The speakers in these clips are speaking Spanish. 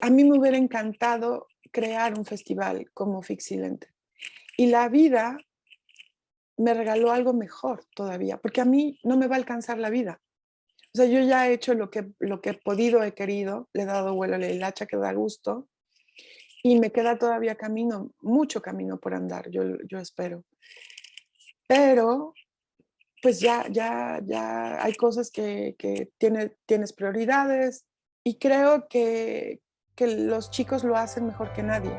a mí me hubiera encantado crear un festival como Fixilente. Y la vida me regaló algo mejor todavía, porque a mí no me va a alcanzar la vida. O sea, yo ya he hecho lo que he podido, he querido, le he dado vuelo a la hilacha que da gusto y me queda todavía camino, mucho camino por andar, yo espero. Pero pues ya hay cosas que tienes prioridades y creo que los chicos lo hacen mejor que nadie.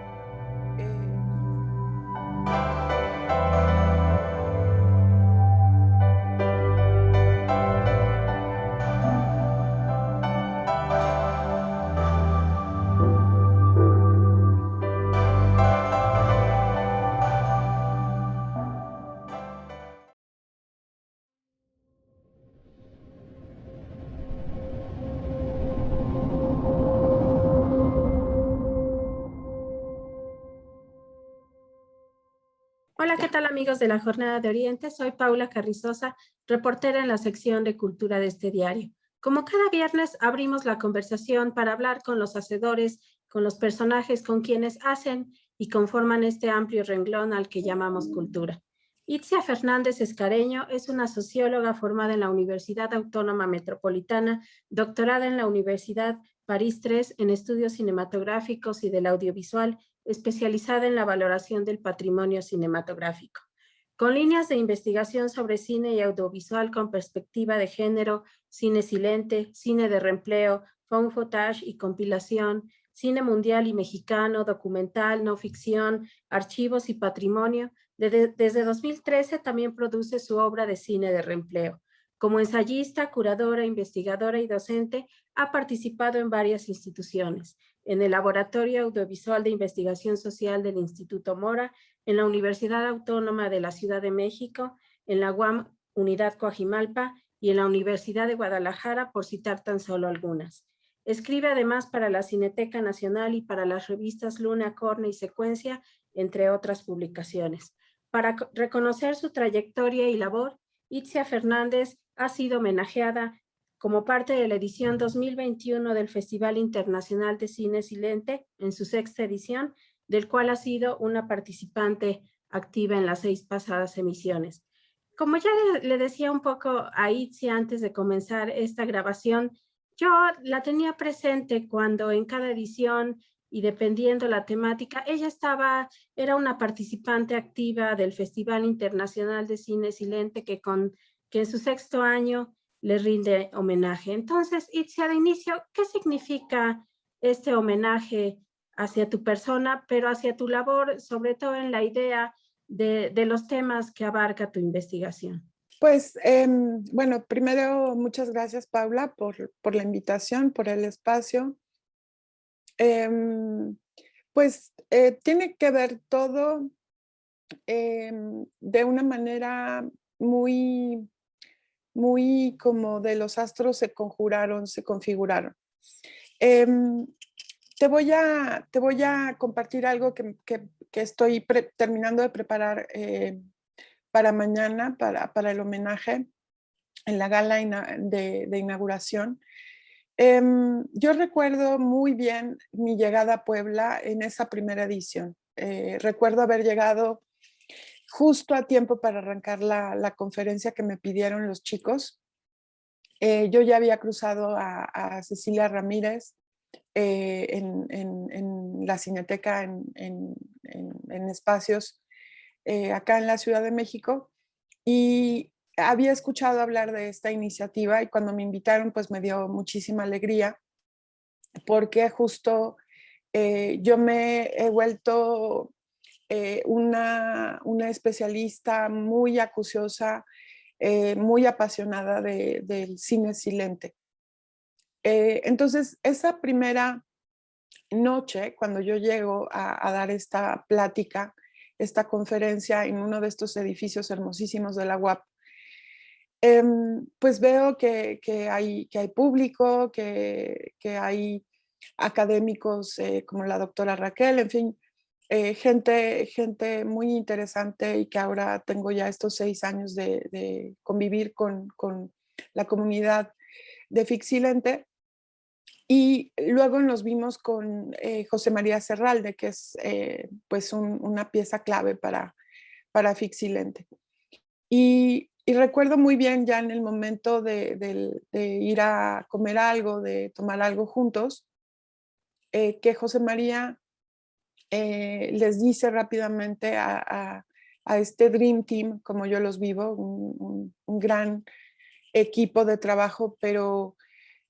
Hola, ¿qué tal amigos de la Jornada de Oriente? Soy Paula Carrizosa, reportera en la sección de Cultura de este diario. Como cada viernes, abrimos la conversación para hablar con los hacedores, con los personajes, con quienes hacen y conforman este amplio renglón al que llamamos cultura. Itzia Fernández Escareño es una socióloga formada en la Universidad Autónoma Metropolitana, doctorada en la Universidad París III en estudios cinematográficos y del audiovisual, especializada en la valoración del patrimonio cinematográfico. Con líneas de investigación sobre cine y audiovisual con perspectiva de género, cine silente, cine de reempleo, found footage y compilación, cine mundial y mexicano, documental, no ficción, archivos y patrimonio, desde 2013 también produce su obra de cine de reempleo. Como ensayista, curadora, investigadora y docente, ha participado en varias instituciones, en el Laboratorio Audiovisual de Investigación Social del Instituto Mora, en la Universidad Autónoma de la Ciudad de México, en la UAM Unidad Coajimalpa y en la Universidad de Guadalajara, por citar tan solo algunas. Escribe además para la Cineteca Nacional y para las revistas Luna, Corne y Secuencia, entre otras publicaciones. Para reconocer su trayectoria y labor, Itzia Fernández ha sido homenajeada como parte de la edición 2021 del Festival Internacional de Cine Silente, en su sexta edición, del cual ha sido una participante activa en las 6 pasadas emisiones. Como ya le decía un poco a Itzia antes de comenzar esta grabación, yo la tenía presente cuando en cada edición y dependiendo la temática, era una participante activa del Festival Internacional de Cine Silente que en su sexto año le rinde homenaje. Entonces, Itzia, de inicio, ¿qué significa este homenaje hacia tu persona, pero hacia tu labor, sobre todo en la idea de los temas que abarca tu investigación? Pues, bueno, primero, muchas gracias, Paula, por la invitación, por el espacio. Pues, tiene que ver todo de una manera muy, muy como de los astros se conjuraron, se configuraron. Em, te voy a compartir algo que estoy terminando de preparar para mañana, para el homenaje en la gala de inauguración. Yo recuerdo muy bien mi llegada a Puebla en esa primera edición. Recuerdo haber llegado justo a tiempo para arrancar la conferencia que me pidieron los chicos. Yo ya había cruzado a Cecilia Ramírez en la Cineteca en espacios acá en la Ciudad de México y había escuchado hablar de esta iniciativa y cuando me invitaron pues me dio muchísima alegría porque justo yo me he vuelto una especialista muy acuciosa, muy apasionada del cine silente. Entonces, esa primera noche, cuando yo llego a dar esta plática, esta conferencia en uno de estos edificios hermosísimos de la UAP, pues veo que hay público, que hay académicos como la doctora Raquel, en fin, gente muy interesante y que ahora tengo ya estos 6 años de convivir con la comunidad de Fixilente. Y luego nos vimos con José María Serralde, que es pues una pieza clave para Fixilente. Y recuerdo muy bien ya en el momento de ir a comer algo, de tomar algo juntos, que José María les dice rápidamente a este Dream Team, como yo los vivo, un gran equipo de trabajo, pero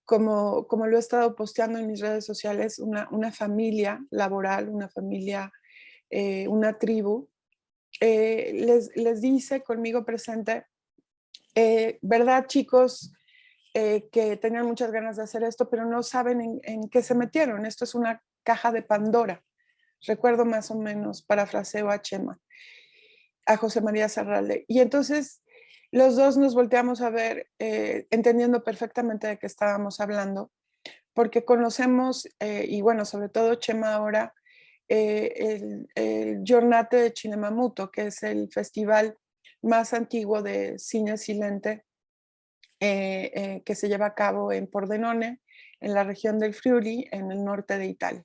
como lo he estado posteando en mis redes sociales, una familia laboral, una familia, una tribu, les dice conmigo presente, ¿verdad, chicos? Que tenían muchas ganas de hacer esto, pero no saben en qué se metieron. Esto es una caja de Pandora. Recuerdo más o menos, parafraseo a Chema, a José María Serralde. Y entonces los dos nos volteamos a ver, entendiendo perfectamente de qué estábamos hablando, porque conocemos, y bueno, sobre todo Chema ahora, el Giornate de Cinemamuto, que es el festival más antiguo de cine silente que se lleva a cabo en Pordenone, en la región del Friuli, en el norte de Italia.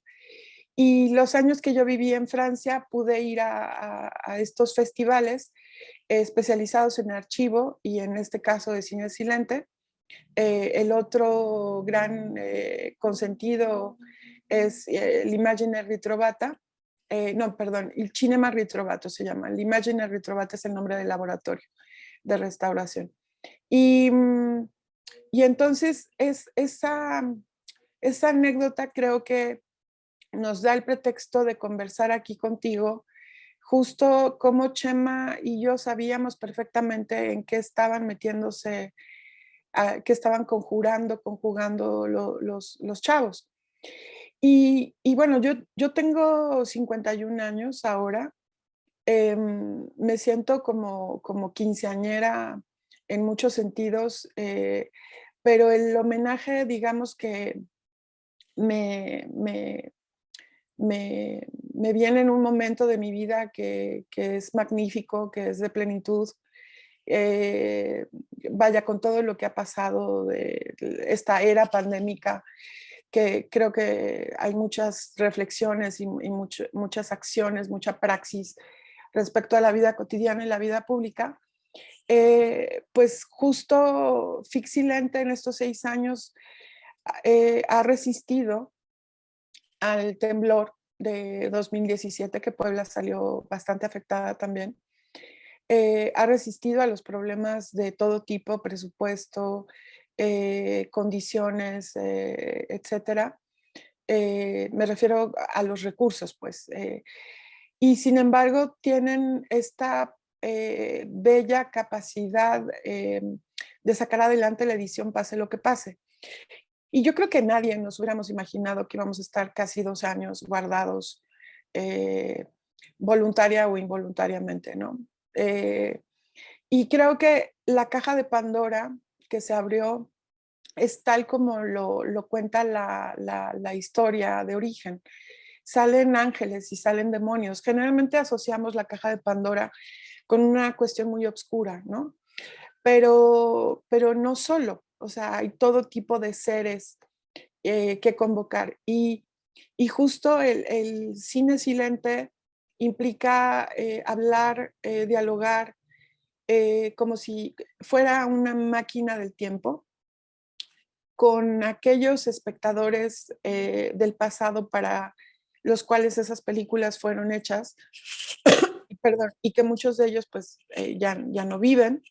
Y los años que yo viví en Francia pude ir a estos festivales especializados en archivo y en este caso de cine silente. El otro gran consentido es l'Immagine Ritrovata. No, perdón, el Cinema Ritrovato se llama. L'Immagine Ritrovata es el nombre del laboratorio de restauración. Y, y entonces esa anécdota creo que nos da el pretexto de conversar aquí contigo, justo como Chema y yo sabíamos perfectamente en qué estaban metiéndose, qué estaban conjugando los chavos. Y bueno, yo tengo 51 años ahora, me siento como quinceañera en muchos sentidos, pero el homenaje, digamos que me, me, me viene en un momento de mi vida que es magnífico, que es de plenitud. Vaya, con todo lo que ha pasado de esta era pandémica, que creo que hay muchas reflexiones y muchas acciones, mucha praxis respecto a la vida cotidiana y la vida pública. Pues justo Fixilente en estos 6 años ha resistido al temblor de 2017, que Puebla salió bastante afectada también. Ha resistido a los problemas de todo tipo, presupuesto, condiciones, etcétera. Me refiero a los recursos, pues. Y sin embargo, tienen esta bella capacidad de sacar adelante la edición, pase lo que pase. Y yo creo que nadie nos hubiéramos imaginado que íbamos a estar casi 2 años guardados, eh, voluntaria o involuntariamente, ¿no? Eh, y creo que la caja de Pandora que se abrió es tal como lo cuenta la historia de origen. Salen ángeles y salen demonios. Generalmente asociamos la caja de Pandora con una cuestión muy oscura, ¿no? Pero no solo, o sea, hay todo tipo de seres que convocar. Y justo el cine silente implica hablar, dialogar, como si fuera una máquina del tiempo con aquellos espectadores del pasado para los cuales esas películas fueron hechas, perdón, y que muchos de ellos pues ya no viven.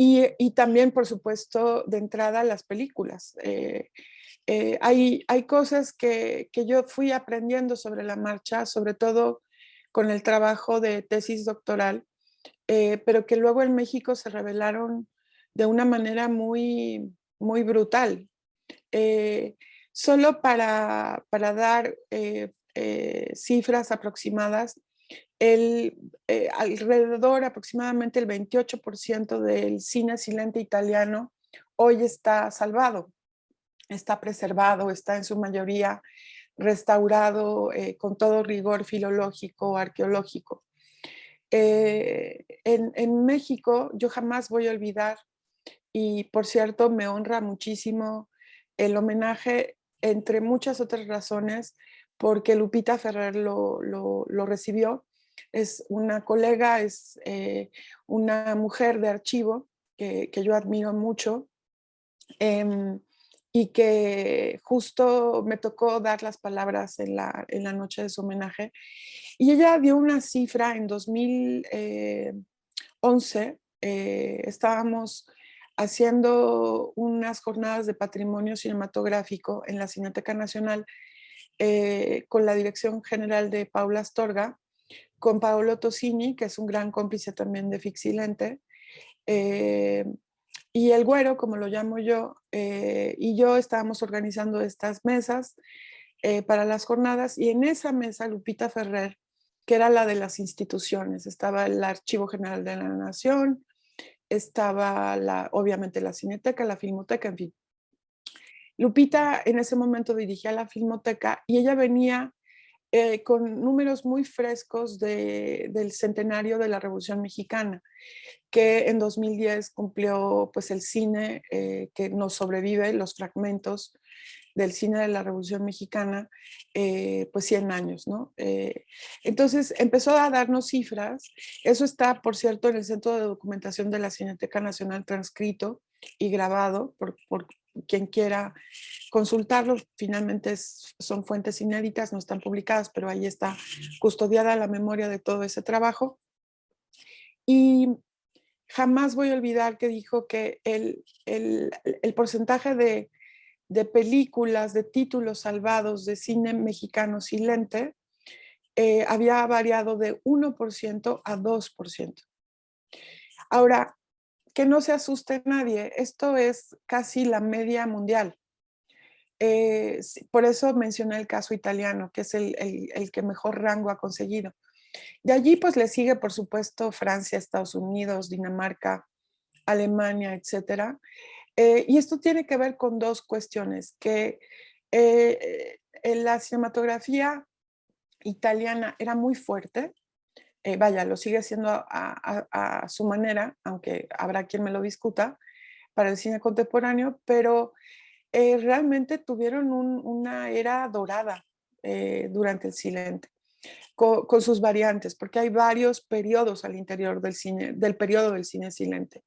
Y también, por supuesto, de entrada las películas. Hay cosas que yo fui aprendiendo sobre la marcha, sobre todo con el trabajo de tesis doctoral, pero que luego en México se revelaron de una manera muy brutal. Eh, Solo para dar cifras aproximadas, alrededor aproximadamente el 28% del cine silente italiano hoy está salvado, está preservado, está en su mayoría restaurado con todo rigor filológico, arqueológico. En México yo jamás voy a olvidar, y por cierto me honra muchísimo el homenaje, entre muchas otras razones, porque Lupita Ferrer lo recibió. Es una colega, es una mujer de archivo que yo admiro mucho, y que justo me tocó dar las palabras en la noche de su homenaje. Y ella dio una cifra en 2011, estábamos haciendo unas jornadas de patrimonio cinematográfico en la Cineteca Nacional, con la dirección general de Paula Astorga, con Paolo Tosini, que es un gran cómplice también de Fixilente, y el Güero, como lo llamo yo, y yo estábamos organizando estas mesas para las jornadas, y en esa mesa Lupita Ferrer, que era la de las instituciones, estaba el Archivo General de la Nación, estaba obviamente la Cineteca, la Filmoteca, en fin. Lupita en ese momento dirigía la Filmoteca y ella venía con números muy frescos del centenario de la Revolución Mexicana, que en 2010 cumplió pues el cine que nos sobrevive, los fragmentos del cine de la Revolución Mexicana, pues 100 años, ¿no? Entonces empezó a darnos cifras. Eso está, por cierto, en el Centro de Documentación de la Cineteca Nacional, transcrito y grabado por quien quiera consultarlo. Finalmente son fuentes inéditas, no están publicadas, pero ahí está custodiada la memoria de todo ese trabajo. Y jamás voy a olvidar que dijo que el porcentaje de películas, de títulos salvados de cine mexicano silente, había variado de 1% a 2%. Ahora, que no se asuste nadie, esto es casi la media mundial. Por eso mencioné el caso italiano, que es el que mejor rango ha conseguido. De allí pues le sigue, por supuesto, Francia, Estados Unidos, Dinamarca, Alemania, etcétera. Y esto tiene que ver con dos cuestiones, que en la cinematografía italiana era muy fuerte, vaya, lo sigue haciendo a su manera, aunque habrá quien me lo discuta, para el cine contemporáneo, pero realmente tuvieron una era dorada durante el silente, con sus variantes, porque hay varios periodos al interior del periodo del cine silente.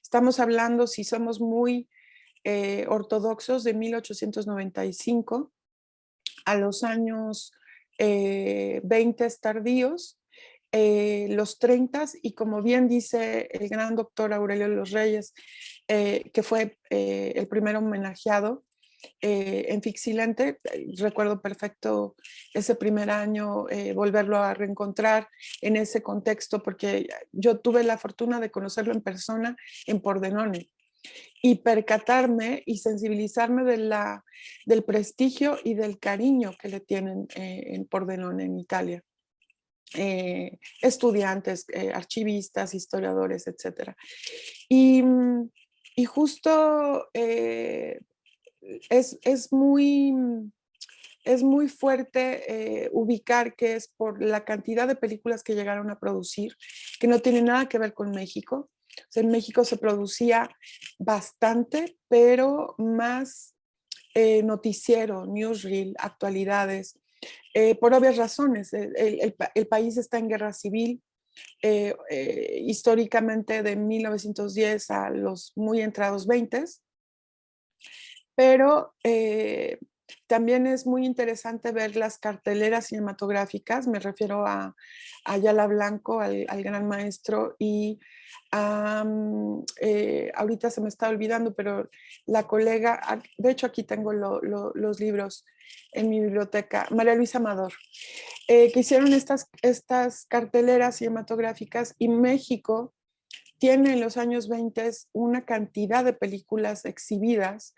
Estamos hablando, si somos muy ortodoxos, de 1895 a los años 20 tardíos, los 30, y como bien dice el gran doctor Aurelio de los Reyes, que fue el primer homenajeado en Fixilente. Recuerdo perfecto ese primer año, volverlo a reencontrar en ese contexto, porque yo tuve la fortuna de conocerlo en persona en Pordenone y percatarme y sensibilizarme del prestigio y del cariño que le tienen en Pordenone, en Italia. Estudiantes, archivistas, historiadores, etc. Y, y justo es muy fuerte ubicar que es por la cantidad de películas que llegaron a producir, que no tiene nada que ver con México. O sea, en México se producía bastante, pero más noticiero, newsreel, actualidades, por obvias razones. El país está en guerra civil, históricamente de 1910 a los muy entrados 20, pero también es muy interesante ver las carteleras cinematográficas. Me refiero a Ayala Blanco, al gran maestro, y ahorita se me está olvidando, pero la colega, de hecho aquí tengo los libros en mi biblioteca, María Luisa Amador, que hicieron estas carteleras cinematográficas, y México tiene en los años 20 una cantidad de películas exhibidas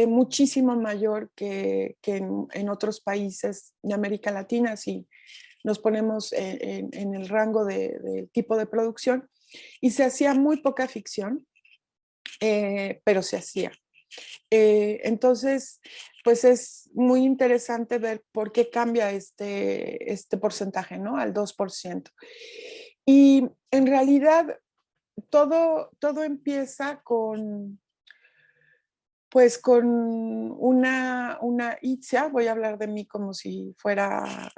muchísimo mayor que en otros países de América Latina, si nos ponemos en el rango de tipo de producción. Y se hacía muy poca ficción, pero se hacía. Entonces, pues es muy interesante ver por qué cambia este porcentaje, ¿no? Al 2%. Y en realidad todo empieza Pues con una Itzia, voy a hablar de mí como si fuera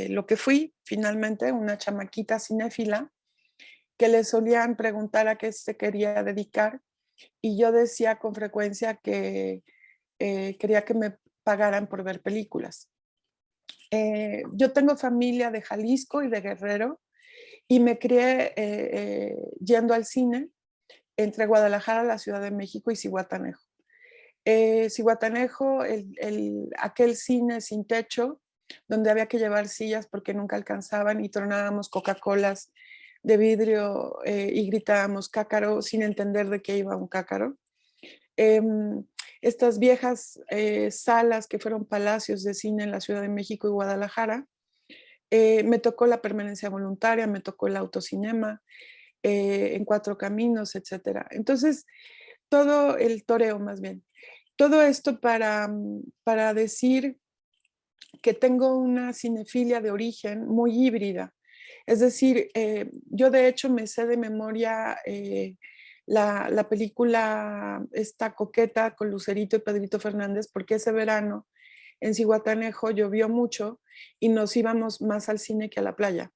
lo que fui, finalmente, una chamaquita cinéfila, que le solían preguntar a qué se quería dedicar, y yo decía con frecuencia que quería que me pagaran por ver películas. Yo tengo familia de Jalisco y de Guerrero, y me crié yendo al cine entre Guadalajara, la Ciudad de México y Zihuatanejo. Zihuatanejo, aquel cine sin techo, donde había que llevar sillas porque nunca alcanzaban y tronábamos Coca-Colas de vidrio y gritábamos cácaro sin entender de qué iba un cácaro. Estas viejas salas que fueron palacios de cine en la Ciudad de México y Guadalajara. Me tocó la permanencia voluntaria, me tocó el autocinema en Cuatro Caminos, etcétera. Entonces, todo el toreo más bien. Todo esto para decir que tengo una cinefilia de origen muy híbrida. Es decir, yo de hecho me sé de memoria la película esta Coqueta con Lucerito y Pedrito Fernández, porque ese verano en Zihuatanejo llovió mucho y nos íbamos más al cine que a la playa.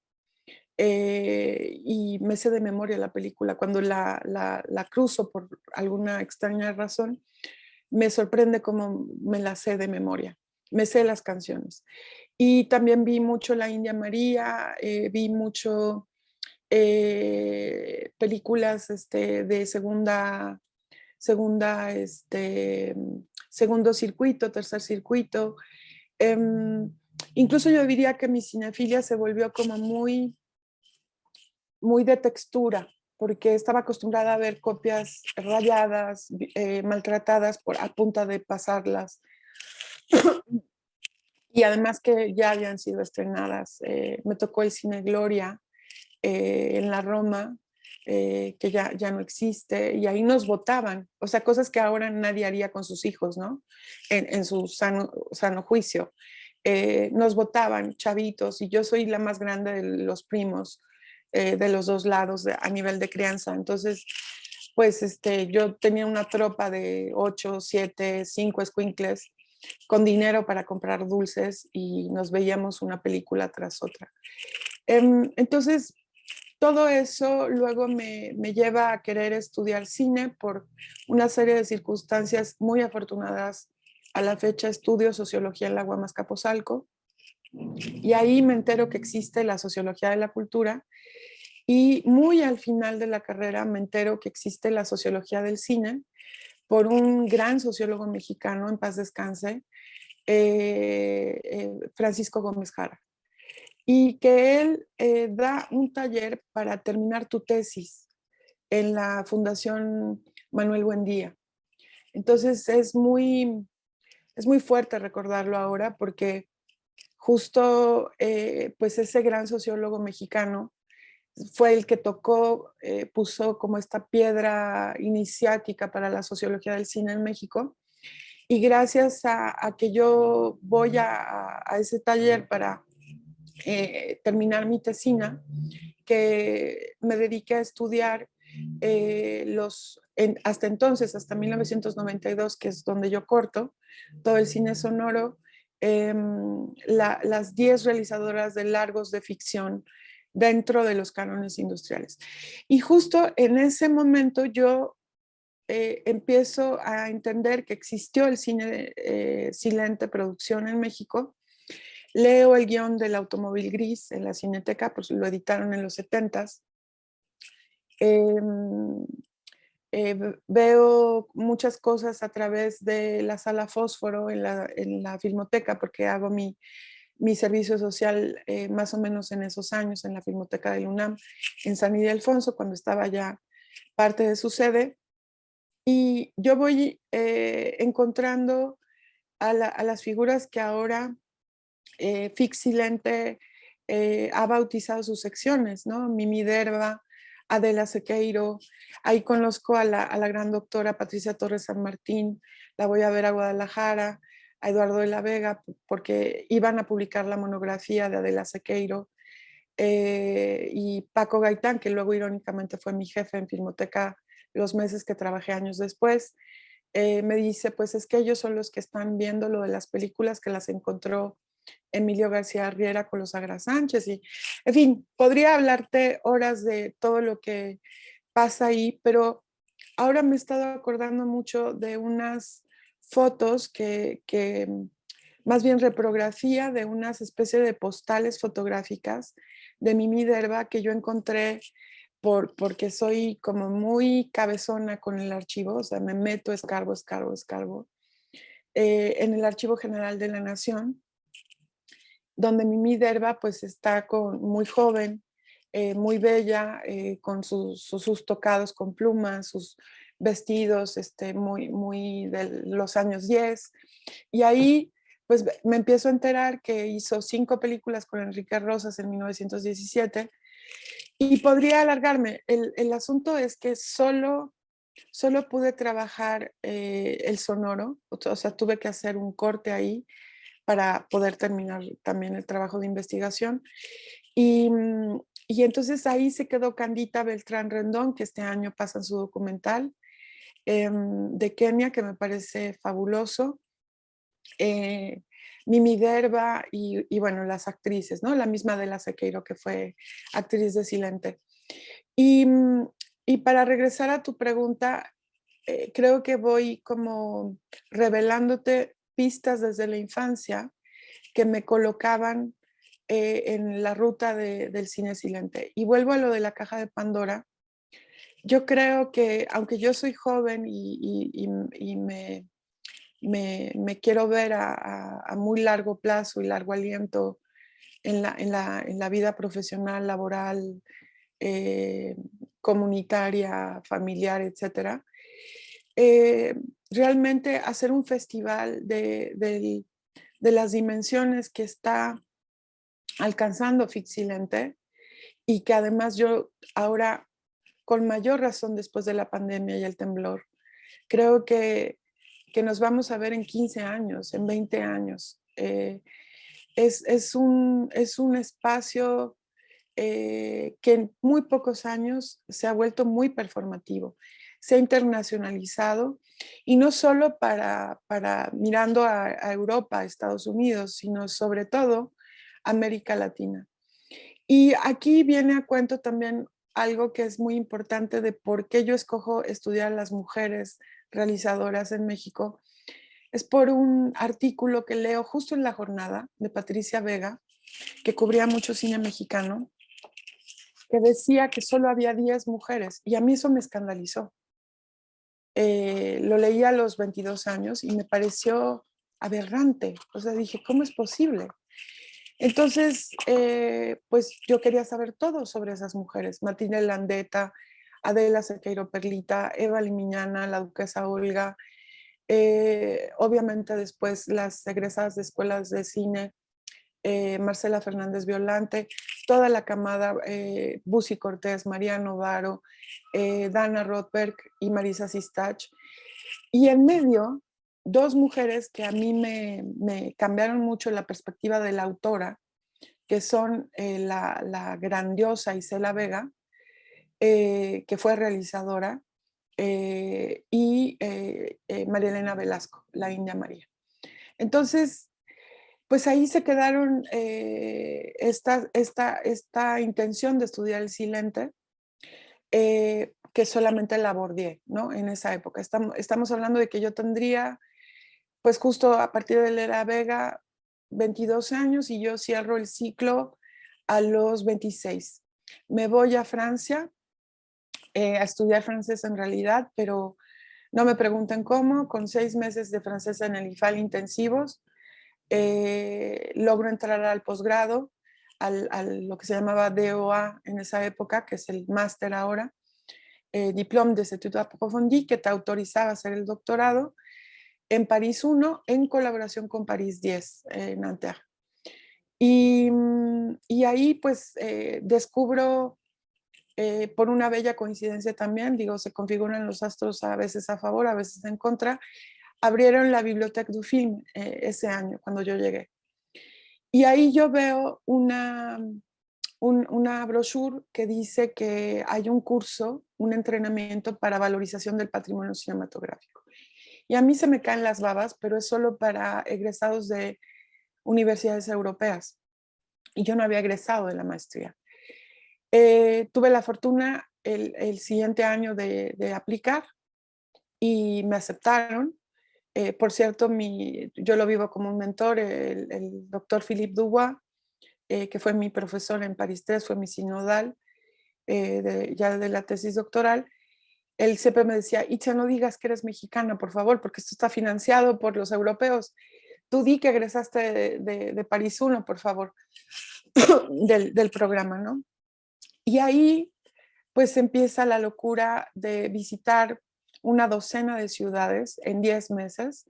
Y me sé de memoria la película. Cuando la cruzo por alguna extraña razón, me sorprende cómo me la sé de memoria. Me sé las canciones. Y también vi mucho La India María, vi mucho películas de segundo circuito, tercer circuito. Em, Incluso yo diría que mi cinefilia se volvió como muy de textura, porque estaba acostumbrada a ver copias rayadas, maltratadas a punta de pasarlas, y además que ya habían sido estrenadas. Me tocó el Cine Gloria en la Roma, que ya no existe, y ahí nos votaban, o sea, cosas que ahora nadie haría con sus hijos, ¿no? En su sano juicio. Nos votaban chavitos, y yo soy la más grande de los primos de los dos lados a nivel de crianza. Entonces, pues yo tenía una tropa de 8, 7, 5 escuincles con dinero para comprar dulces y nos veíamos una película tras otra. Entonces, todo eso luego me lleva a querer estudiar cine por una serie de circunstancias muy afortunadas. A la fecha estudio sociología en la UAM Azcapotzalco, y ahí me entero que existe la sociología de la cultura, y muy al final de la carrera me entero que existe la sociología del cine por un gran sociólogo mexicano, en paz descanse, Francisco Gómez Jara, y que él da un taller para terminar tu tesis en la Fundación Manuel Buendía. Entonces es muy fuerte recordarlo ahora, porque justo pues ese gran sociólogo mexicano fue el que tocó, puso como esta piedra iniciática para la sociología del cine en México. Y gracias a que yo voy a ese taller para terminar mi tesina, que me dediqué a estudiar hasta entonces, hasta 1992, que es donde yo corto, todo el cine sonoro, las 10 realizadoras de largos de ficción dentro de los cánones industriales. Y justo en ese momento yo empiezo a entender que existió el cine silente producción en México. Leo el guión del Automóvil Gris en la Cineteca, pues lo editaron en los 70s. Veo muchas cosas a través de la sala Fósforo en la Filmoteca, porque hago mi servicio social más o menos en esos años en la Filmoteca del UNAM, en San Ildefonso, cuando estaba ya parte de su sede. Y yo voy encontrando a las figuras que ahora Fixilente ha bautizado sus secciones, ¿no? Mimi Derba, Adela Sequeiro. Ahí conozco a la gran doctora Patricia Torres San Martín, la voy a ver a Guadalajara, a Eduardo de la Vega, porque iban a publicar la monografía de Adela Sequeiro, y Paco Gaitán, que luego irónicamente fue mi jefe en Filmoteca los meses que trabajé años después. me dice, pues es que ellos son los que están viendo lo de las películas que las encontró Emilio García Riera con los Agra Sánchez. Y, en fin, podría hablarte horas de todo lo que pasa ahí, pero ahora me he estado acordando mucho de unas fotos que más bien reprografía de unas especies de postales fotográficas de Mimi Derba que yo encontré porque soy como muy cabezona con el archivo, o sea, me meto, escarbo, en el Archivo General de la Nación, donde Mimi Derba pues está muy joven, muy bella, con sus tocados con plumas, sus vestidos muy de los años 10. Y ahí pues me empiezo a enterar que hizo 5 películas con Enrique Rosas en 1917 y podría alargarme. El asunto es que solo pude trabajar el sonoro, o sea, tuve que hacer un corte ahí para poder terminar también el trabajo de investigación. Y, y entonces ahí se quedó Candita Beltrán Rendón, que este año pasa en su documental de Kenia, que me parece fabuloso. Mimi Derba y bueno, las actrices, ¿no? La misma de la Sequeiro, que fue actriz de Silente. Y, y para regresar a tu pregunta, creo que voy como revelándote pistas desde la infancia que me colocaban en la ruta del cine silente. Y vuelvo a lo de la caja de Pandora. Yo creo que, aunque yo soy joven y me quiero ver a muy largo plazo y largo aliento en la vida profesional, laboral, eh, comunitaria, familiar, etcétera, eh, realmente hacer un festival de las dimensiones que está alcanzando Fixilente y que además yo ahora, con mayor razón después de la pandemia y el temblor, creo que nos vamos a ver en 15 años, en 20 años. Es un espacio que en muy pocos años se ha vuelto muy performativo, se ha internacionalizado y no solo para mirando a Europa, a Estados Unidos, sino sobre todo América Latina. Y aquí viene a cuento también algo que es muy importante de por qué yo escojo estudiar a las mujeres realizadoras en México. Es por un artículo que leo justo en La Jornada de Patricia Vega, que cubría mucho cine mexicano, que decía que solo había 10 mujeres y a mí eso me escandalizó. Lo leí a los 22 años y me pareció aberrante. O sea, dije, ¿cómo es posible? Entonces, pues yo quería saber todo sobre esas mujeres. Martina Landeta, Adela Sequeiro Perlita, Eva Limiñana, la duquesa Olga, obviamente después las egresadas de escuelas de cine, Marcela Fernández Violante, toda la camada, Busi Cortés, Mariano Varo, Dana Rothberg y Marisa Sistach. Y en medio, 2 mujeres que a mí me cambiaron mucho la perspectiva de la autora, que son la grandiosa Isela Vega, que fue realizadora, y María Elena Velasco, la India María. Entonces, pues ahí se quedaron esta intención de estudiar el silente, que solamente la abordé, ¿no? En esa época. Estamos hablando de que yo tendría, pues justo a partir de Lera Vega, 22 años y yo cierro el ciclo a los 26. Me voy a Francia a estudiar francés en realidad, pero no me pregunten cómo, con 6 meses de francés en el IFAL intensivos, logro entrar al posgrado, lo que se llamaba DOA en esa época, que es el máster ahora, Diplôme des études approfondies, que te autorizaba a hacer el doctorado en París 1 en colaboración con París 10 en Nanterre. Y ahí pues descubro, por una bella coincidencia también, digo, se configuran los astros a veces a favor, a veces en contra, abrieron la Bibliothèque du Film ese año, cuando yo llegué. Y ahí yo veo una brochure que dice que hay un curso, un entrenamiento para valorización del patrimonio cinematográfico. Y a mí se me caen las babas, pero es solo para egresados de universidades europeas. Y yo no había egresado de la maestría. Tuve la fortuna el siguiente año de aplicar y me aceptaron. Por cierto, yo lo vivo como un mentor, el doctor Philippe Dubois, que fue mi profesor en París 3, fue mi sinodal ya de la tesis doctoral. Él siempre me decía, Itzia, no digas que eres mexicana, por favor, porque esto está financiado por los europeos. Tú di que egresaste de París 1, por favor, del programa, ¿no? Y ahí pues empieza la locura de visitar una docena de ciudades en 10 meses.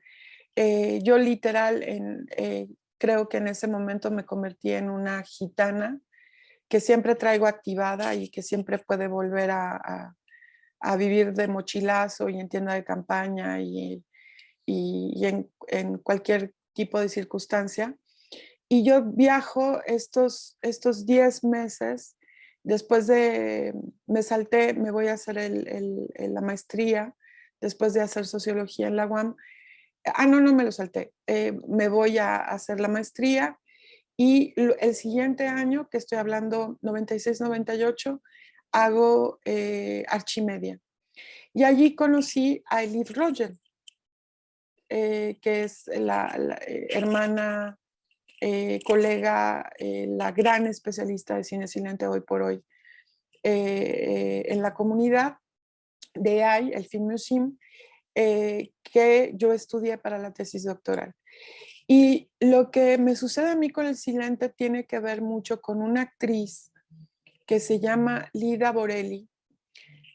Yo literal, creo que en ese momento me convertí en una gitana que siempre traigo activada y que siempre puede volver a vivir de mochilazo y en tienda de campaña y en cualquier tipo de circunstancia. Y yo viajo estos 10 meses, después de, me salté, me voy a hacer la maestría, después de hacer sociología en la UAM. No me lo salté. Me voy a hacer la maestría y el siguiente año, que estoy hablando 96-98, hago Archimedia. Y allí conocí a Elif Rogel, que es la hermana, colega, la gran especialista de cine silente hoy por hoy en la comunidad de AI, el Film Museum, que yo estudié para la tesis doctoral. Y lo que me sucede a mí con el silente tiene que ver mucho con una actriz que se llama Lida Borelli.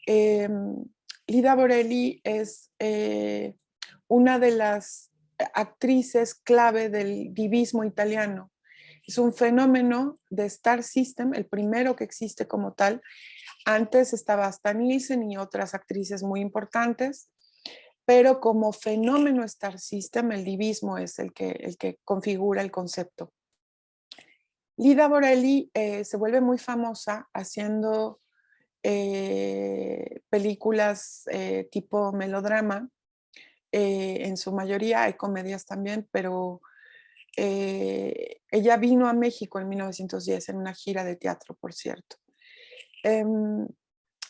Lida Borelli es una de las actrices clave del divismo italiano. Es un fenómeno de Star System, el primero que existe como tal. Antes estaba Asta Nielsen y otras actrices muy importantes, pero como fenómeno Star System, el divismo es el que configura el concepto. Lida Borelli se vuelve muy famosa haciendo películas tipo melodrama. En su mayoría hay comedias también, pero ella vino a México en 1910 en una gira de teatro, por cierto.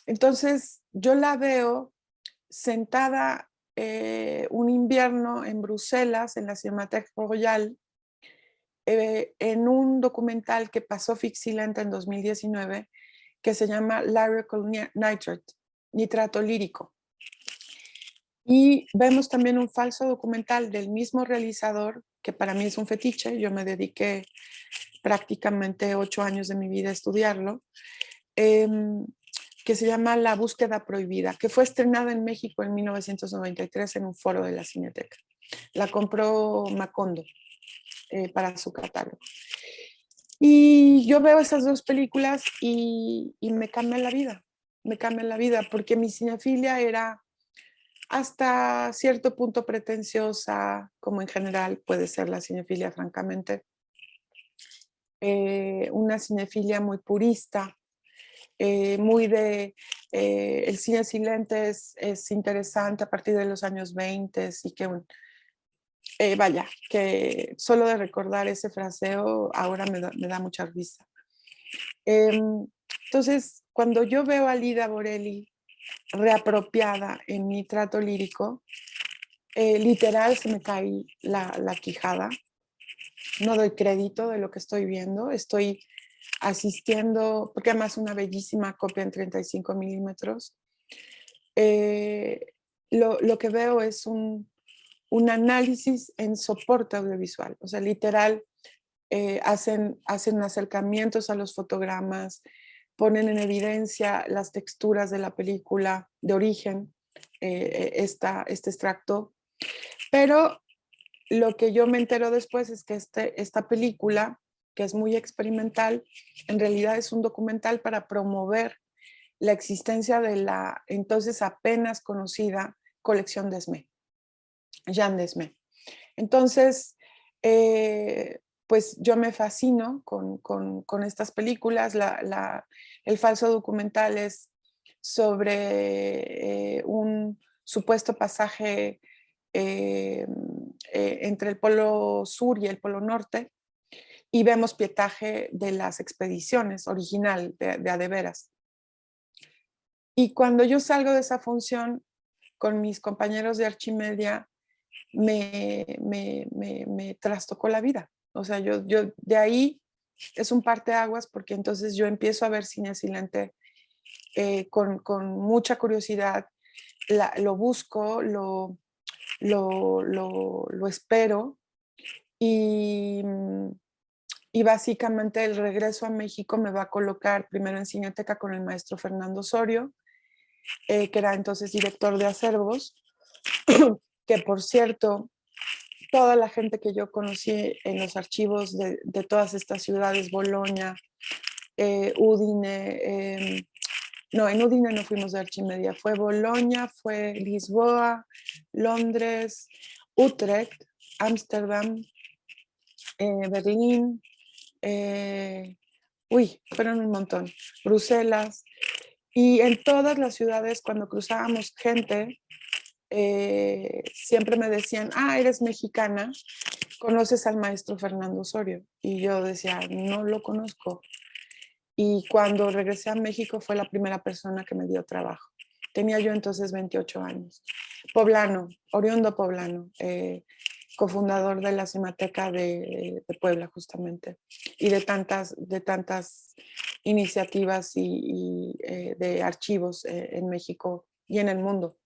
Entonces yo la veo sentada un invierno en Bruselas, en la Cinémathèque Royale, en un documental que pasó Fixilent en 2019, que se llama Lyrical Nitrate, nitrato lírico. Y vemos también un falso documental del mismo realizador, que para mí es un fetiche. Yo me dediqué prácticamente 8 años de mi vida a estudiarlo, que se llama La búsqueda prohibida, que fue estrenada en México en 1993 en un foro de la Cineteca. La compró Macondo para su catálogo. Y yo veo esas dos películas y me cambia la vida. Me cambia la vida porque mi cinefilia era hasta cierto punto pretenciosa, como en general puede ser la cinefilia, francamente. Una cinefilia muy purista, muy de el cine silente es interesante a partir de los años 20 y que vaya, que solo de recordar ese fraseo ahora me da mucha risa. Entonces, cuando yo veo a Lida Borelli reapropiada en mi trato lírico, literal se me cae la quijada. No doy crédito de lo que estoy viendo. Estoy asistiendo, porque además una bellísima copia en 35 milímetros. Lo que veo es un análisis en soporte audiovisual. O sea, literal, hacen acercamientos a los fotogramas, ponen en evidencia las texturas de la película de origen, este extracto. Pero lo que yo me entero después es que esta película, que es muy experimental, en realidad es un documental para promover la existencia de la entonces apenas conocida colección Desmet, Jean Desmet. Entonces, pues yo me fascino con estas películas. El falso documental es sobre un supuesto pasaje entre el polo sur y el polo norte, y vemos pietaje de las expediciones original, de a de veras. Y cuando yo salgo de esa función con mis compañeros de Archimedia, me trastocó la vida. O sea, yo de ahí es un parteaguas, porque entonces yo empiezo a ver cine silente con mucha curiosidad, lo busco, lo espero, y, y básicamente el regreso a México me va a colocar primero en Cineteca con el maestro Fernando Osorio, que era entonces director de acervos, que por cierto, toda la gente que yo conocí en los archivos de todas estas ciudades, Bolonia, Udine, no, en Udine no fuimos de Archimedia, fue Bolonia, fue Lisboa, Londres, Utrecht, Ámsterdam, Berlín, fueron un montón, Bruselas, y en todas las ciudades cuando cruzábamos gente, siempre me decían, eres mexicana, ¿conoces al maestro Fernando Osorio? Y yo decía, no lo conozco. Y cuando regresé a México fue la primera persona que me dio trabajo. Tenía yo entonces 28 años. Poblano, oriundo poblano, cofundador de la Cinemateca de Puebla justamente, y de tantas iniciativas y de archivos en México y en el mundo.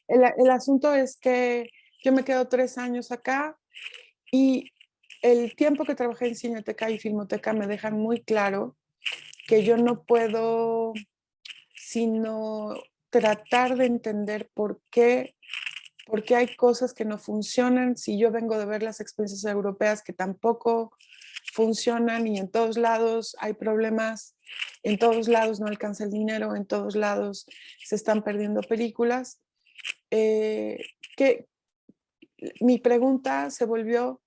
El asunto es que yo me quedo 3 años acá, y el tiempo que trabajé en Cineteca y Filmoteca me dejan muy claro que yo no puedo sino tratar de entender por qué hay cosas que no funcionan, si yo vengo de ver las experiencias europeas que tampoco funcionan, y en todos lados hay problemas, en todos lados no alcanza el dinero, en todos lados se están perdiendo películas. Que mi pregunta se volvió,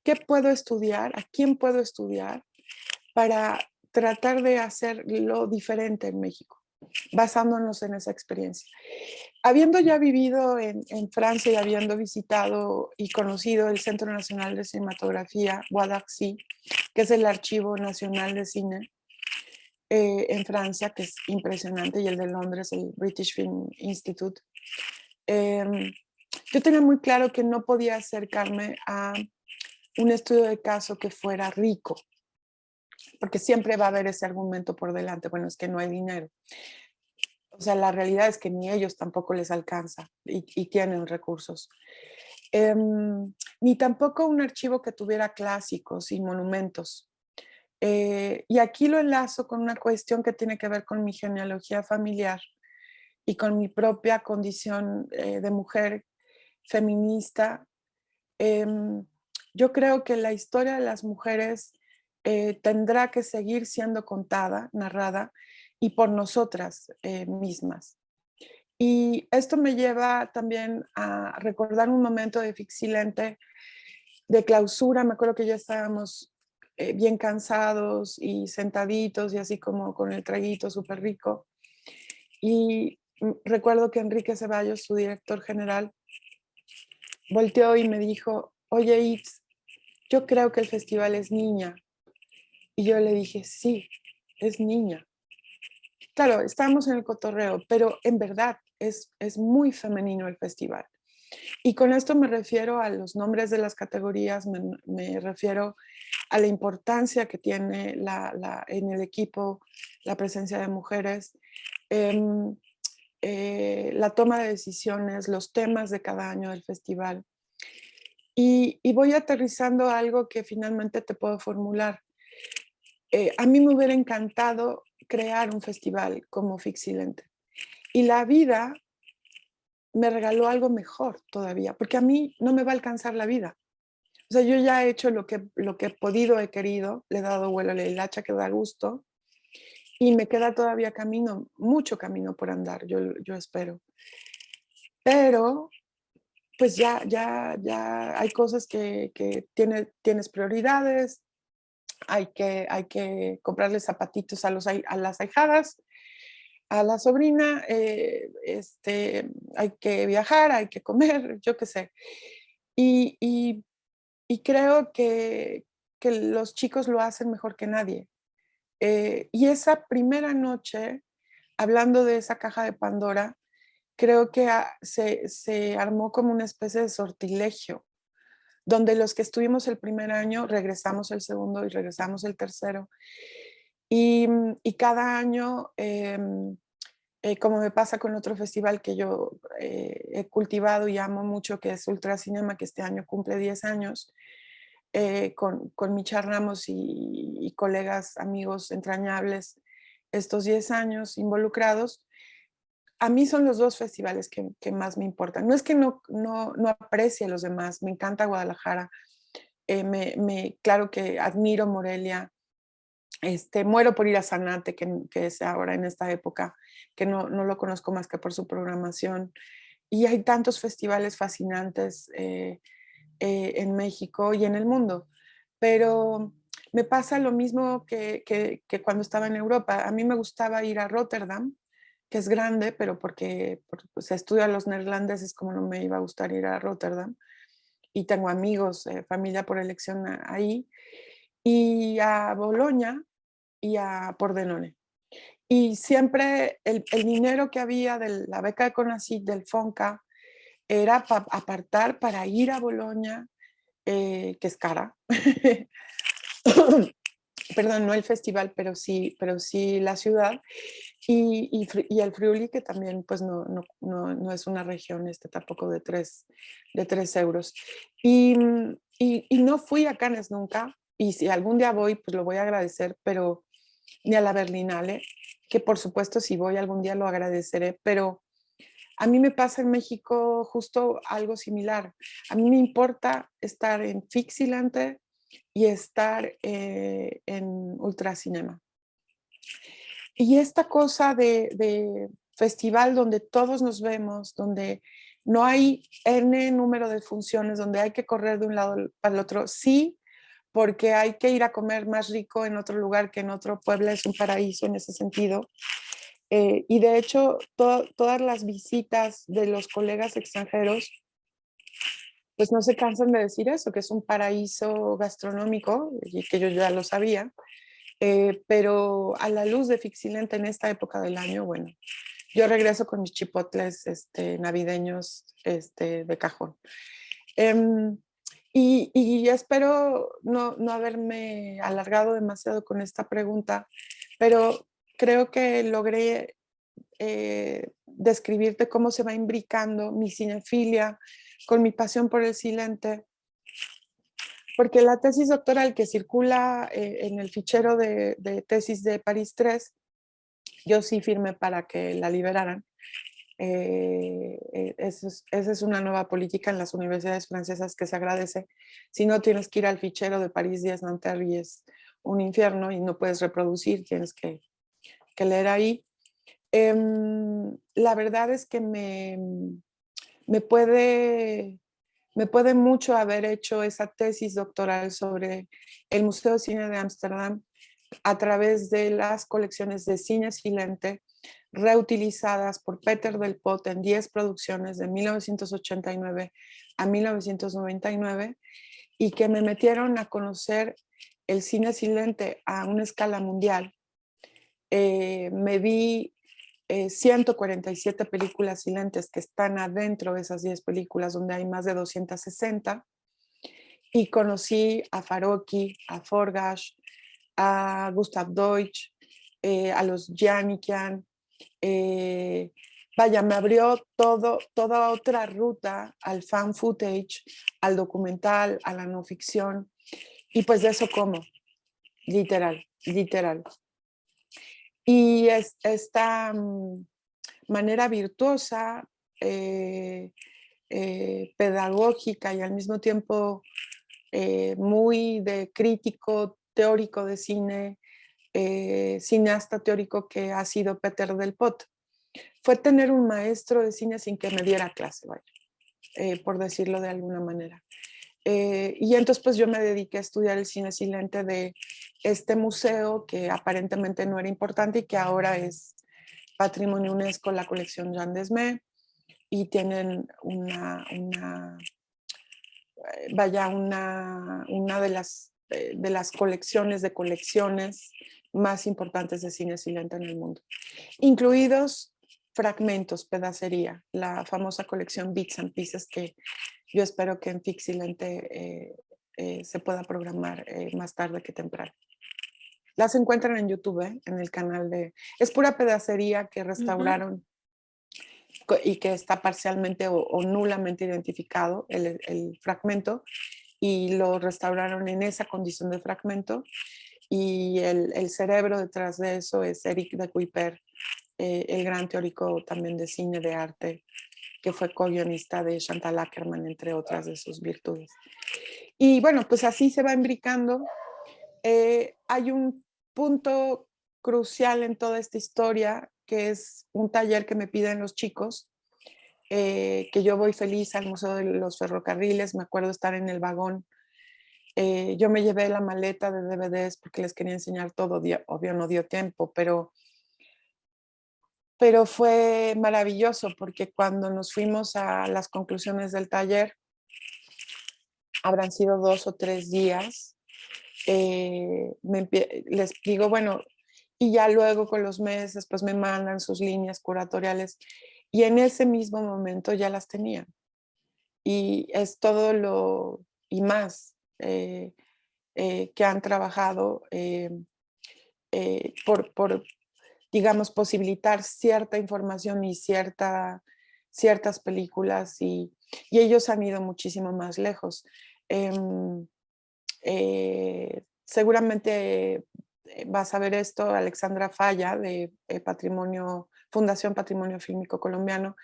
¿qué puedo estudiar? ¿A quién puedo estudiar para tratar de hacerlo diferente en México, basándonos en esa experiencia? Habiendo ya vivido en Francia y habiendo visitado y conocido el Centro Nacional de Cinematografía, Guadaxi, que es el Archivo Nacional de Cine en Francia, que es impresionante, y el de Londres, el British Film Institute, yo tenía muy claro que no podía acercarme a un estudio de caso que fuera rico, porque siempre va a haber ese argumento por delante, bueno, es que no hay dinero. O sea, la realidad es que ni ellos tampoco les alcanza y tienen recursos. Ni tampoco un archivo que tuviera clásicos y monumentos. Y aquí lo enlazo con una cuestión que tiene que ver con mi genealogía familiar y con mi propia condición de mujer feminista. Yo creo que la historia de las mujeres tendrá que seguir siendo contada, narrada, y por nosotras mismas. Y esto me lleva también a recordar un momento de Fixilente, de clausura. Me acuerdo que ya estábamos bien cansados y sentaditos y así como con el traguito súper rico. Y recuerdo que Enrique Ceballos, su director general, volteó y me dijo, oye, Itz, yo creo que el festival es niña. Y yo le dije, sí, es niña. Claro, estamos en el cotorreo, pero en verdad es muy femenino el festival. Y con esto me refiero a los nombres de las categorías, me refiero a la importancia que tiene en el equipo la presencia de mujeres, la toma de decisiones, los temas de cada año del festival. Y voy aterrizando algo que finalmente te puedo formular. A mí me hubiera encantado crear un festival como Fixilente. Y la vida me regaló algo mejor todavía, porque a mí no me va a alcanzar la vida. O sea, yo ya he hecho lo que he podido, he querido, le he dado vuelo a la hilacha que da gusto, y me queda todavía camino, mucho camino por andar, yo espero. Pero pues ya hay cosas que tienes prioridades, hay que comprarle zapatitos a las ahijadas, a la sobrina, hay que viajar, hay que comer, yo qué sé. Y, y- y creo que los chicos lo hacen mejor que nadie. Y esa primera noche, hablando de esa caja de Pandora, creo que se armó como una especie de sortilegio, donde los que estuvimos el primer año regresamos el segundo y regresamos el tercero. Y cada año, como me pasa con otro festival que yo he cultivado y amo mucho, que es Ultracinema, que este año cumple 10 años, con Micha Ramos y colegas, amigos entrañables, estos 10 años involucrados, a mí son los dos festivales que más me importan. No es que no aprecie a los demás, me encanta Guadalajara, claro que admiro Morelia, muero por ir a Zanate, que es ahora en esta época, que no lo conozco más que por su programación. Y hay tantos festivales fascinantes en México y en el mundo. Pero me pasa lo mismo que cuando estaba en Europa. A mí me gustaba ir a Rotterdam, que es grande, pero porque pues, estudio a los neerlandeses, como no me iba a gustar ir a Rotterdam. Y tengo amigos, familia por elección ahí. Y a Bolonia y a Pordenone. Y siempre el dinero que había de la beca de CONACYT, del FONCA, era para apartar para ir a Bolonia, que es cara. Perdón, no el festival, pero sí la ciudad. Y el Friuli, que también pues no es una región tampoco de 3 euros. Y no fui a Cannes nunca, y si algún día voy, pues lo voy a agradecer, pero ni a la Berlinale, que por supuesto si voy algún día lo agradeceré, pero a mí me pasa en México justo algo similar. A mí me importa estar en Fixilante y estar en Ultracinema. Y esta cosa de festival donde todos nos vemos, donde no hay N número de funciones, donde hay que correr de un lado para el otro, sí, porque hay que ir a comer más rico en otro lugar que en otro. Puebla es un paraíso en ese sentido. Y de hecho, todas las visitas de los colegas extranjeros, pues no se cansan de decir eso, que es un paraíso gastronómico, y que yo ya lo sabía, pero a la luz de Fixilente en esta época del año, bueno, yo regreso con mis chipotles navideños de cajón. Em, y espero no haberme alargado demasiado con esta pregunta, pero creo que logré describirte cómo se va imbricando mi cinefilia con mi pasión por el silente, porque la tesis doctoral que circula en el fichero de tesis de París 3, yo sí firmé para que la liberaran. Esa es una nueva política en las universidades francesas que se agradece. Si no, tienes que ir al fichero de París 10 Nanterre y es un infierno y no puedes reproducir, tienes que leer ahí. La verdad es que me puede, me puede mucho haber hecho esa tesis doctoral sobre el Museo de Cine de Ámsterdam a través de las colecciones de cine silente reutilizadas por Peter Del Pot en 10 producciones de 1989 a 1999 y que me metieron a conocer el cine silente a una escala mundial. Me vi 147 películas silentes que están adentro de esas 10 películas, donde hay más de 260, y conocí a Farocki, a Forgash, a Gustav Deutsch, a los Janikian. Vaya, me abrió toda otra ruta al fan footage, al documental, a la no ficción, y pues de eso como, literal. Y esta manera virtuosa, pedagógica y al mismo tiempo muy de crítico teórico de cine, cineasta teórico que ha sido Peter Del Pot. Fue tener un maestro de cine sin que me diera clase, vaya, por decirlo de alguna manera. Y entonces pues yo me dediqué a estudiar el cine silente de este museo que aparentemente no era importante y que ahora es Patrimonio UNESCO, la colección Jean Desmet, y tienen una de las colecciones de colecciones más importantes de cine silente en el mundo, incluidos fragmentos, pedacería, la famosa colección Bits and Pieces que yo espero que en Fixilente se pueda programar más tarde que temprano. Las encuentran en YouTube, en el canal de... Es pura pedacería que restauraron y que está parcialmente o nulamente identificado el fragmento, y lo restauraron en esa condición de fragmento, y el cerebro detrás de eso es Eric de Cuyper, el gran teórico también de cine, de arte, que fue co-guionista de Chantal Akerman, entre otras de sus virtudes. Y bueno, pues así se va imbricando. Hay un punto crucial en toda esta historia, que es un taller que me piden los chicos, que yo voy feliz al Museo de los Ferrocarriles. Me acuerdo estar en el vagón. Yo me llevé la maleta de DVDs porque les quería enseñar todo. Obvio no dio tiempo, pero fue maravilloso, porque cuando nos fuimos a las conclusiones del taller, habrán sido 2 o 3 días, les digo, bueno, y ya luego con los meses, pues me mandan sus líneas curatoriales, y en ese mismo momento ya las tenían. Y es todo lo y más que han trabajado por, digamos, posibilitar cierta información y ciertas películas, y ellos han ido muchísimo más lejos. Seguramente vas a ver esto, Alexandra Falla, de Fundación Patrimonio Fílmico Colombiano.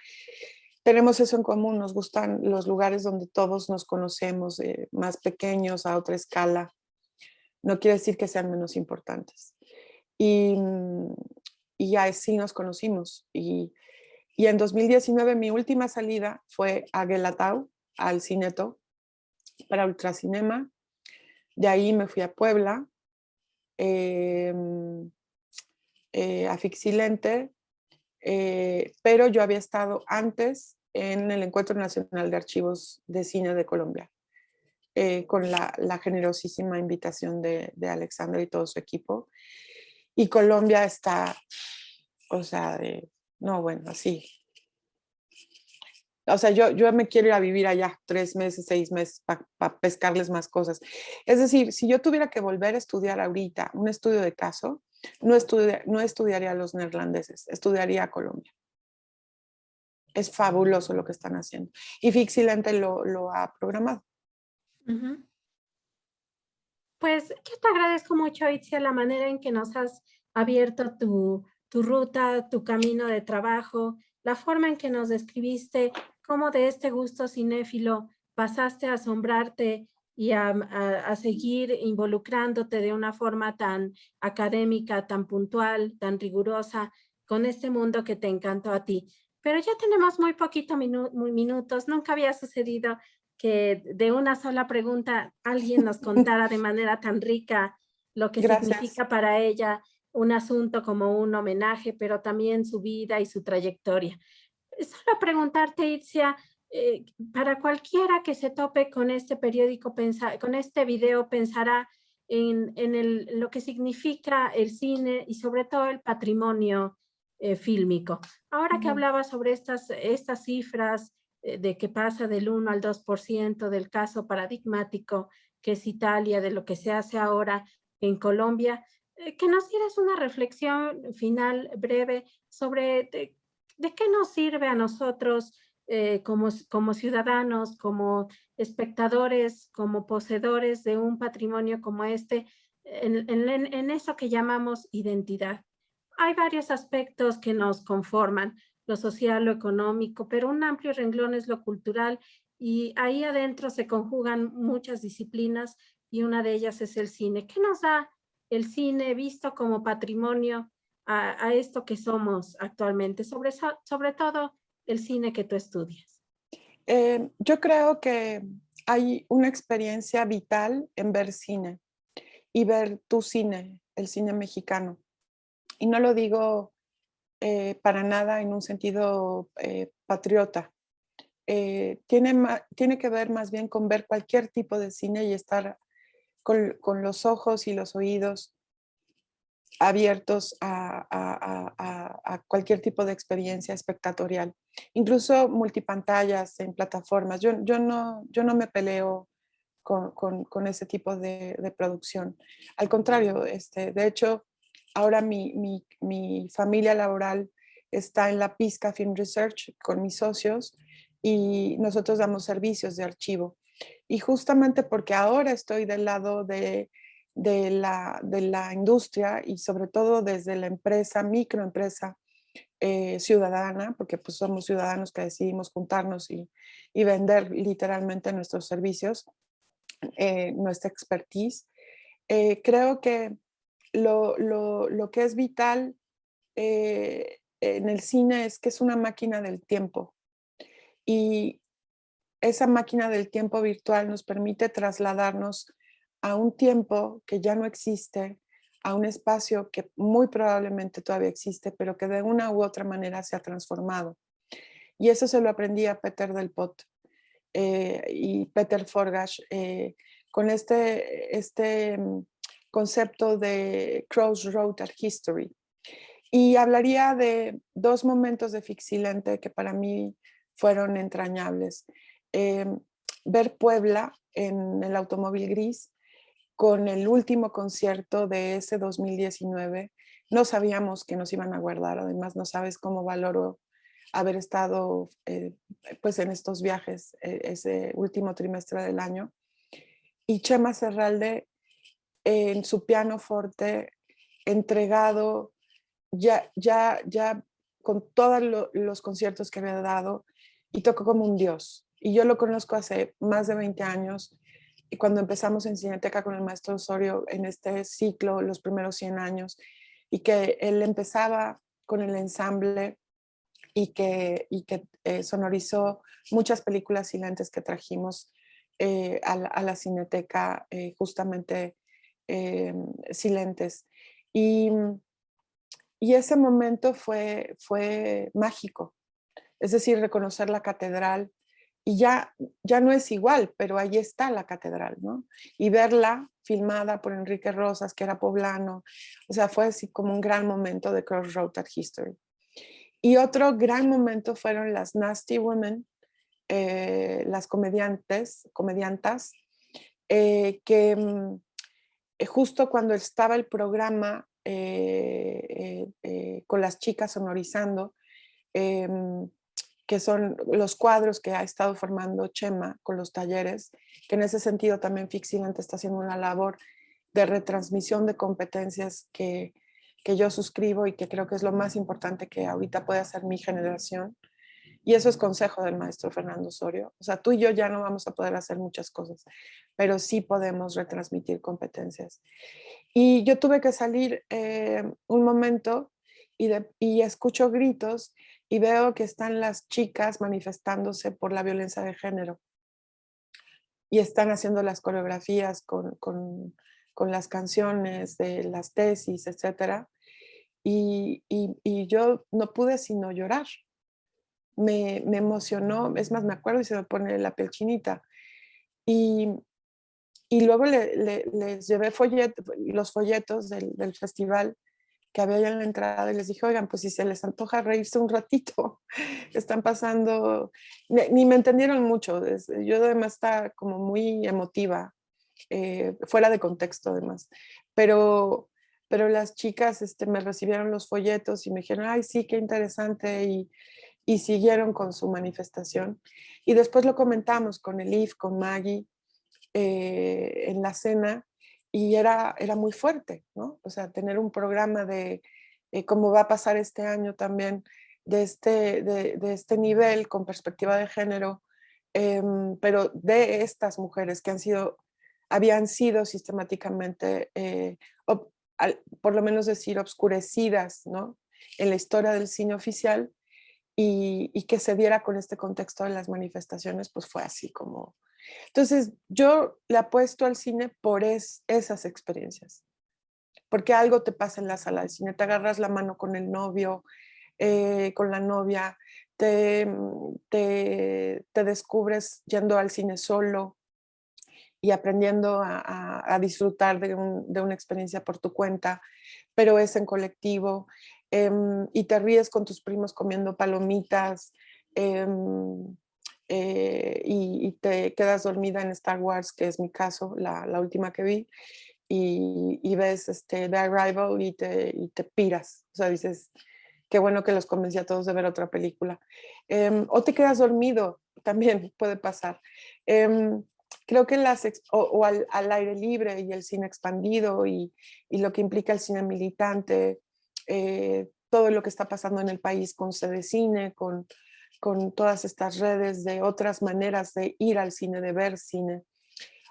Tenemos eso en común, nos gustan los lugares donde todos nos conocemos, más pequeños, a otra escala. No quiere decir que sean menos importantes. Y así nos conocimos. Y en 2019 mi última salida fue a Guelatao, al Cineto, para Ultracinema. De ahí me fui a Puebla, a Fixilente, pero yo había estado antes en el Encuentro Nacional de Archivos de Cine de Colombia, con la generosísima invitación de Alexandra y todo su equipo. Y Colombia está, o sea, no, bueno, así. O sea, yo me quiero ir a vivir allá 3 meses, 6 meses para pescarles más cosas. Es decir, si yo tuviera que volver a estudiar ahorita un estudio de caso, no estudiaría a los neerlandeses, estudiaría a Colombia. Es fabuloso lo que están haciendo. Y Fixilente lo ha programado. Pues yo te agradezco mucho, Itzia, la manera en que nos has abierto tu ruta, tu camino de trabajo, la forma en que nos describiste cómo de este gusto cinéfilo pasaste a asombrarte y a seguir involucrándote de una forma tan académica, tan puntual, tan rigurosa con este mundo que te encantó a ti. Pero ya tenemos muy poquito minutos, nunca había sucedido que de una sola pregunta alguien nos contara de manera tan rica lo que Gracias. significa para ella un asunto como un homenaje, pero también su vida y su trayectoria. Solo preguntarte, Itzia, para cualquiera que se tope con este periódico, con este video, pensará en lo que significa el cine y sobre todo el patrimonio fílmico. Ahora que hablaba sobre estas cifras, de que pasa del 1 al 2% del caso paradigmático que es Italia, de lo que se hace ahora en Colombia, que nos dieras una reflexión final breve sobre de qué nos sirve a nosotros como ciudadanos, como espectadores, como poseedores de un patrimonio como este, en eso que llamamos identidad. Hay varios aspectos que nos conforman, lo social, lo económico, pero un amplio renglón es lo cultural, y ahí adentro se conjugan muchas disciplinas y una de ellas es el cine. ¿Qué nos da el cine visto como patrimonio a esto que somos actualmente? Sobre todo el cine que tú estudias. Yo creo que hay una experiencia vital en ver cine y ver tu cine, el cine mexicano. Y no lo digo para nada en un sentido patriota. Tiene que ver más bien con ver cualquier tipo de cine y estar con los ojos y los oídos abiertos a cualquier tipo de experiencia espectatorial, incluso multipantallas en plataformas. Yo no me peleo con ese tipo de producción. Al contrario, de hecho, ahora mi familia laboral está en la Pizca Film Research con mis socios y nosotros damos servicios de archivo. Y justamente porque ahora estoy del lado de la industria y sobre todo desde la empresa, microempresa ciudadana, porque pues somos ciudadanos que decidimos juntarnos y vender literalmente nuestros servicios, nuestra expertise. Creo que lo que es vital en el cine es que es una máquina del tiempo y esa máquina del tiempo virtual nos permite trasladarnos a un tiempo que ya no existe, a un espacio que muy probablemente todavía existe, pero que de una u otra manera se ha transformado. Y eso se lo aprendí a Peter Del Pot y Peter Forgash con concepto de Crossroad Art History. Y hablaría de dos momentos de Fixilente que para mí fueron entrañables. Eh, Ver Puebla en el automóvil gris con el último concierto de ese 2019. No sabíamos que nos iban a guardar, además no sabes cómo valoro haber estado pues en estos viajes ese último trimestre del año. Y Chema Serralde en su piano forte, entregado, ya con todos los conciertos que había dado, y tocó como un dios. Y yo lo conozco hace más de 20 años, y cuando empezamos en Cineteca con el maestro Osorio en este ciclo, los primeros 100 años, y que él empezaba con el ensamble y que sonorizó muchas películas silentes que trajimos a la Cineteca, justamente silentes. Y, y ese momento fue mágico, es decir, reconocer la catedral. Y ya no es igual, pero ahí está la catedral, ¿no? Y verla filmada por Enrique Rosas, que era poblano, o sea, fue así como un gran momento de Crossroad Art History. Y otro gran momento fueron las Nasty Women, las comediantas, que justo cuando estaba el programa con las chicas sonorizando, que son los cuadros que ha estado formando Chema con los talleres, que en ese sentido también Fixilante está haciendo una labor de retransmisión de competencias que yo suscribo y que creo que es lo más importante que ahorita puede hacer mi generación. Y eso es consejo del maestro Fernando Osorio. O sea, tú y yo ya no vamos a poder hacer muchas cosas, pero sí podemos retransmitir competencias. Y yo tuve que salir un momento y escucho gritos y veo que están las chicas manifestándose por la violencia de género y están haciendo las coreografías con las canciones de las tesis, etcétera. Y yo no pude sino llorar. Me emocionó, es más, me acuerdo y se me pone la piel chinita. Y, y luego les llevé los folletos del festival que había ya en la entrada y les dije, oigan, pues si se les antoja reírse un ratito, están pasando, ni me entendieron mucho, yo además estaba como muy emotiva, fuera de contexto además, pero, pero las chicas me recibieron los folletos y me dijeron, ay, sí, qué interesante, y siguieron con su manifestación. Y después lo comentamos con Elif, con Maggie, en la cena, y era muy fuerte, ¿no? O sea, tener un programa de, como va a pasar este año también, de este nivel con perspectiva de género, pero de estas mujeres que habían sido sistemáticamente, por lo menos decir, obscurecidas, ¿no? En la historia del cine oficial, y que se diera con este contexto de las manifestaciones, pues fue así como... Entonces, yo le apuesto al cine por esas experiencias, porque algo te pasa en la sala de cine, te agarras la mano con el novio, con la novia, te descubres yendo al cine solo y aprendiendo a disfrutar de una experiencia por tu cuenta, pero es en colectivo, y te ríes con tus primos comiendo palomitas, y te quedas dormida en Star Wars, que es mi caso, la última que vi, y ves The Arrival y te piras, o sea, dices, qué bueno que los convencí a todos de ver otra película. O te quedas dormido, también puede pasar. Creo que o al aire libre y el cine expandido y lo que implica el cine militante, todo lo que está pasando en el país con Sede Cine, con todas estas redes de otras maneras de ir al cine, de ver cine,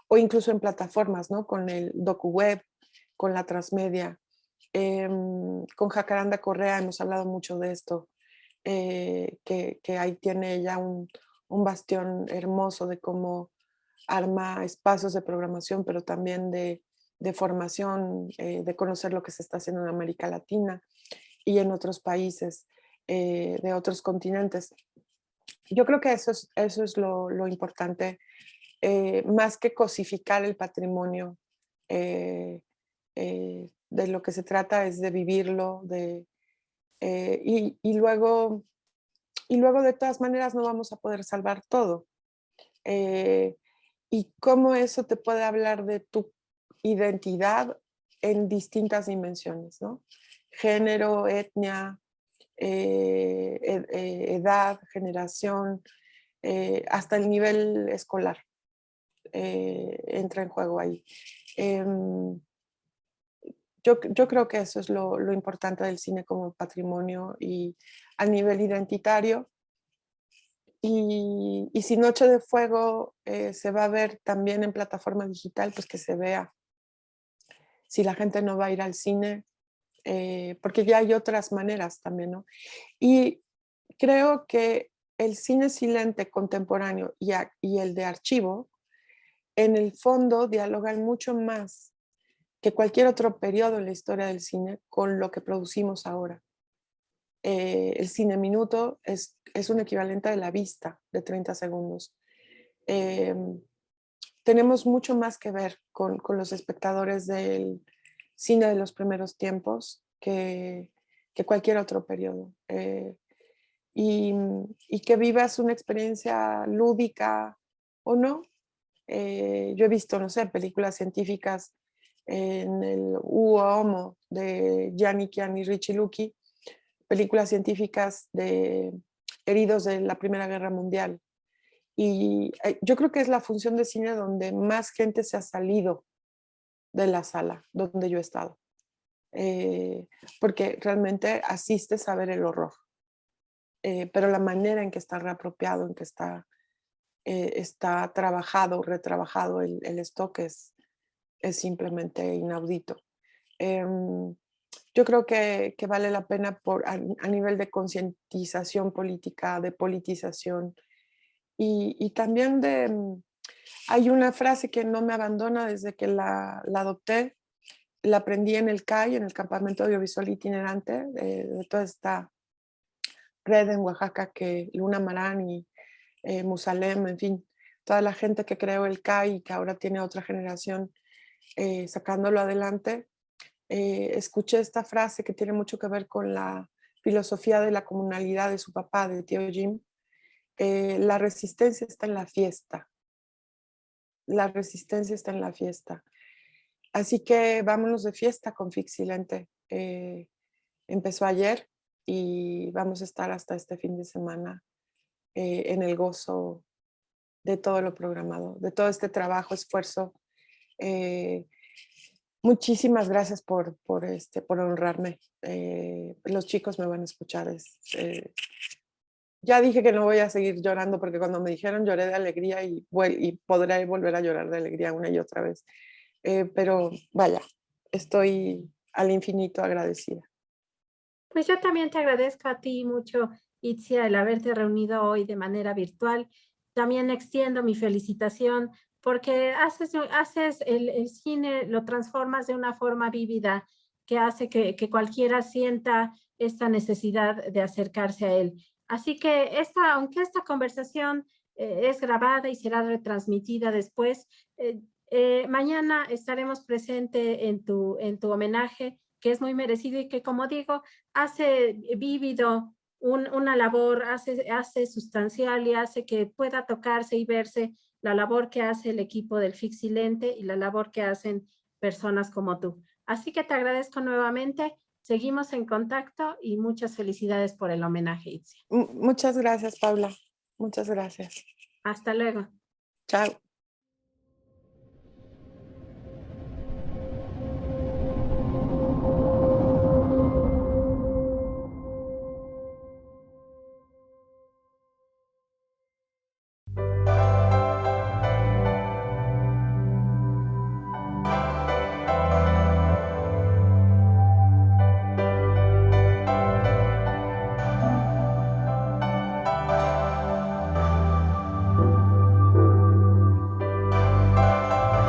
o incluso en plataformas, ¿no? Con el DocuWeb, con la transmedia. Con Jacaranda Correa hemos hablado mucho de esto, que ahí tiene ella un bastión hermoso de cómo arma espacios de programación, pero también de formación, de conocer lo que se está haciendo en América Latina y en otros países de otros continentes. Yo creo que eso es lo importante, más que cosificar el patrimonio. De lo que se trata es de vivirlo, y luego de todas maneras no vamos a poder salvar todo. Y cómo eso te puede hablar de tu identidad en distintas dimensiones, ¿no? Género, etnia, edad, generación, hasta el nivel escolar entra en juego ahí. Yo creo que eso es lo importante del cine como patrimonio y a nivel identitario. Y si Noche de Fuego se va a ver también en plataforma digital, pues que se vea. Si la gente no va a ir al cine, porque ya hay otras maneras también, ¿no? Y creo que el cine silente contemporáneo y el de archivo, en el fondo, dialogan mucho más que cualquier otro periodo en la historia del cine con lo que producimos ahora. El cine minuto es un equivalente de la vista de 30 segundos. Eh, Tenemos mucho más que ver con los espectadores del cine de los primeros tiempos que cualquier otro periodo. Y que vivas una experiencia lúdica o no. Yo he visto, no sé, películas científicas en el Uomo de Gianni Chiani Riccilucchi, películas científicas de heridos de la Primera Guerra Mundial. Y yo creo que es la función de cine donde más gente se ha salido de la sala donde yo he estado. Porque realmente asistes a ver el horror. Pero la manera en que está reapropiado, en que está trabajado, retrabajado el stock es simplemente inaudito. Yo creo que vale la pena a nivel de concientización política, de politización y también hay una frase que no me abandona desde que la adopté, la aprendí en el CAI, en el Campamento Audiovisual Itinerante, de toda esta red en Oaxaca que Luna Marán y Musalem, en fin, toda la gente que creó el CAI y que ahora tiene otra generación sacándolo adelante. Escuché esta frase que tiene mucho que ver con la filosofía de la comunalidad de su papá, de tío Jim. La resistencia está en la fiesta. La resistencia está en la fiesta. Así que vámonos de fiesta con Fixilente. Empezó ayer y vamos a estar hasta este fin de semana en el gozo de todo lo programado, de todo este trabajo, esfuerzo. Muchísimas gracias por honrarme. Los chicos me van a escuchar. Ya dije que no voy a seguir llorando porque cuando me dijeron lloré de alegría y podré volver a llorar de alegría una y otra vez. Pero vaya, estoy al infinito agradecida. Pues yo también te agradezco a ti mucho, Itzia, el haberte reunido hoy de manera virtual. También extiendo mi felicitación porque haces el cine, lo transformas de una forma vívida que hace que cualquiera sienta esta necesidad de acercarse a él. Así que aunque esta conversación es grabada y será retransmitida después, mañana estaremos presentes en tu homenaje, que es muy merecido y que, como digo, hace vívido una labor, hace sustancial y hace que pueda tocarse y verse la labor que hace el equipo del Fixilente y la labor que hacen personas como tú. Así que te agradezco nuevamente. Seguimos en contacto y muchas felicidades por el homenaje, Itzia. Muchas gracias, Paula. Muchas gracias. Hasta luego. Chao.